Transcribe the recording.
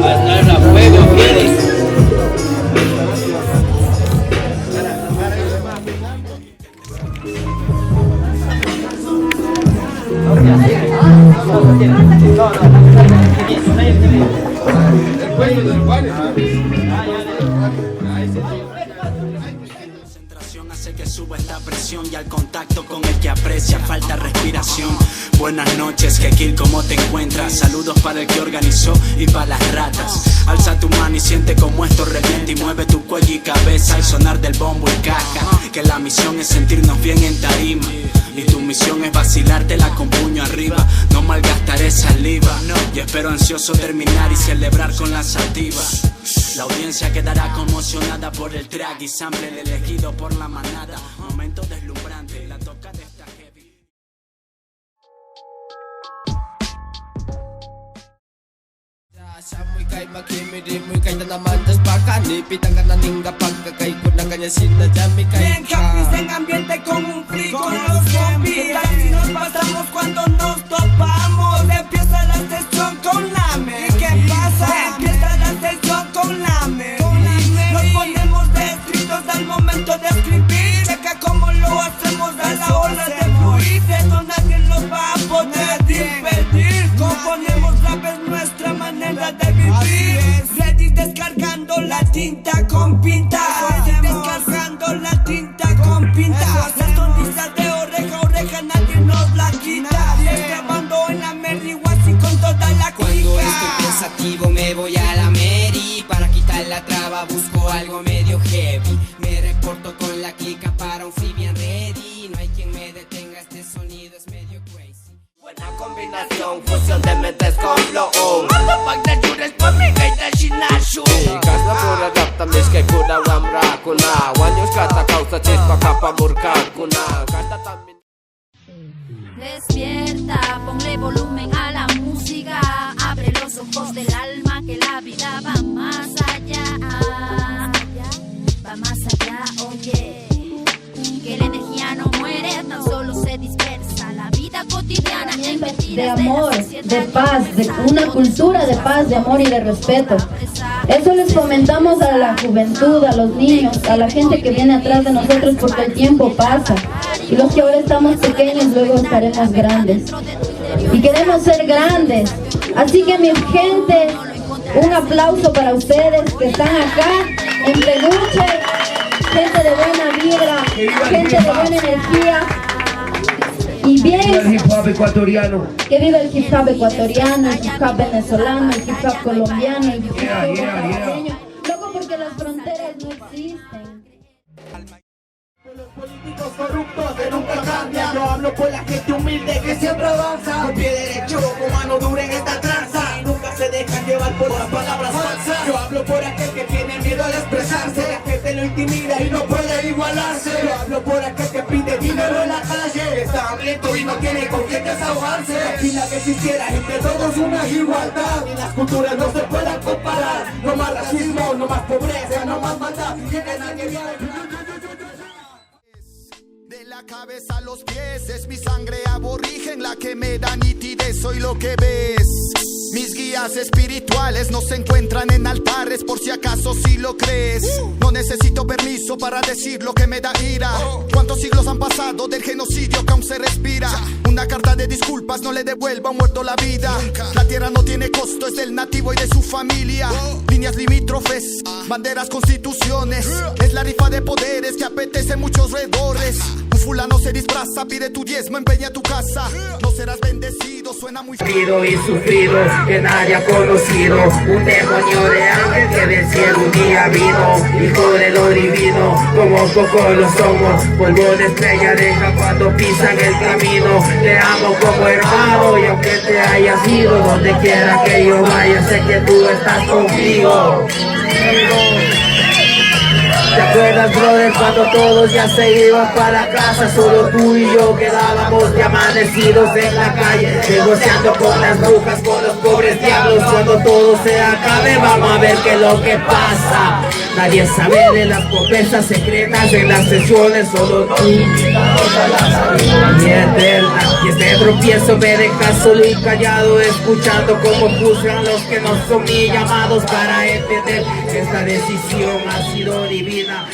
Hasta fuego, ¿quieres? Hace que suba esta presión y al contacto con el que aprecia falta respiración. Buenas noches, Kekil, ¿cómo te encuentras? Saludos para el que organizó y para las ratas. Alza tu mano y siente como esto revienta y mueve tu cuello y cabeza al sonar del bombo y caja. Que la misión es sentirnos bien en tarima y tu misión es vacilártela con puño arriba. No malgastaré saliva y espero ansioso terminar y celebrar con la sativa. La audiencia quedará conmocionada por el track y sample elegido por la manada. Momento deslumbrante, la toca de esta heavy. Siya mo'y kay makimiri mo'y kay nanamandas baka nipitan ka na ningga pagkakay ko na kanya sinadya mi kay Bien capis en ambiente con un free con los zombies. Así nos pasamos cuando nos topamos. Empieza la sesión con Lame. ¿Y qué pasa? Empieza la sesión con Lame. Nos ponemos descritos al momento de escribir. Checa cómo lo hacemos a la hora de fluir. Eso nadie nos va a poder impedir. Componemos rap es nuestra manera de vivir. Ready descargando la tinta con pinta. Descargando la tinta con pinta. La sonrisa de oreja a oreja nadie nos la quita. Grabando en la Mary Wasi con toda la clica. Cuando estoy pensativo me voy a la Mary. Para quitar la traba busco algo medio heavy. Me reporto con la clica para un free bien ready. No hay quien me detenga, este sonido es medio crazy. Buena combinación, fusión de mentes con flow. Motherfuck the judas for me, gay the shinashu. Ikas na pura rap tamis kay kuda wamra kuna. Wanyos kata kausa chispa kapamurkat kuna. Kata tamin. Despierta, ponle volumen a la música. Abre los ojos del alma que la vida va más allá. Va más allá, oye. Que la energía no muere, tan solo se dispersa. La vida cotidiana en mentiras de amor, la sociedad de paz, de una cultura de paz, de amor y de respeto. Eso les fomentamos a la juventud, a los niños, a la gente que viene atrás de nosotros, porque el tiempo pasa. Y los que ahora estamos pequeños, luego estaremos grandes. Y queremos ser grandes. Así que mi gente, un aplauso para ustedes que están acá en Peluche. Gente de buena vibra, gente de buena energía. Y bien, que viva el hip hop ecuatoriano, que viva el hip hop ecuatoriano, el hip hop venezolano, el hip hop colombiano, el hip hop brasileño. Loco, porque las fronteras no existen. Los políticos corruptos que nunca cambian. Yo hablo por la gente humilde que siempre avanza. Con pie derecho, con mano dura en esta tranza. Y nunca se dejan llevar por las palabras falsas. Yo hablo por aquel que tiene miedo al expresarse. La gente lo intimida y no puede igualarse. Yo hablo por aquel que pide dinero en la calle. Está hambriento y no tiene con quién desahogarse. Y la que quisiera entre todos una igualdad. Y las culturas no se puedan comparar. No más racismo, no más pobreza, no más maldad. Y que nadie viene. De la cabeza a los pies es mi sangre aborigen la que me da nitidez, soy lo que ves. Mis guías espirituales no se encuentran en altares, por si acaso si lo crees. No necesito permiso para decir lo que me da ira. ¿Cuántos siglos han pasado del genocidio que aún se respira? Una carta de disculpas no le devuelva a un muerto la vida. La tierra no tiene costo, es del nativo y de su familia. Líneas limítrofes, banderas, constituciones. Es la rifa de poderes que apetece muchos redores. Un fulano se disfraza, pide tu diezmo, empeña tu casa. No serás bendecido, suena muy sufrido y sufrido, que nadie ha conocido. Un demonio de ángel que del cielo un día vino. Hijo de lo divino, como poco lo somos. Polvo de estrella deja cuando pisan el camino. Te amo como hermano y aunque te hayas ido, donde quiera que yo vaya sé que tú estás conmigo. ¿Te acuerdas, brother, cuando todos ya se iban para casa? Solo tú y yo quedábamos de amanecidos en la calle, negociando con las brujas, con los pobres diablos. Cuando todo se acabe vamos a ver qué es lo que pasa. Nadie sabe de las promesas secretas en las sesiones, solo tú. Mi eterna tropiezo me deja solo y callado, escuchando cómo juzgan los que no son ni llamados para entender que esta decisión ha sido divina.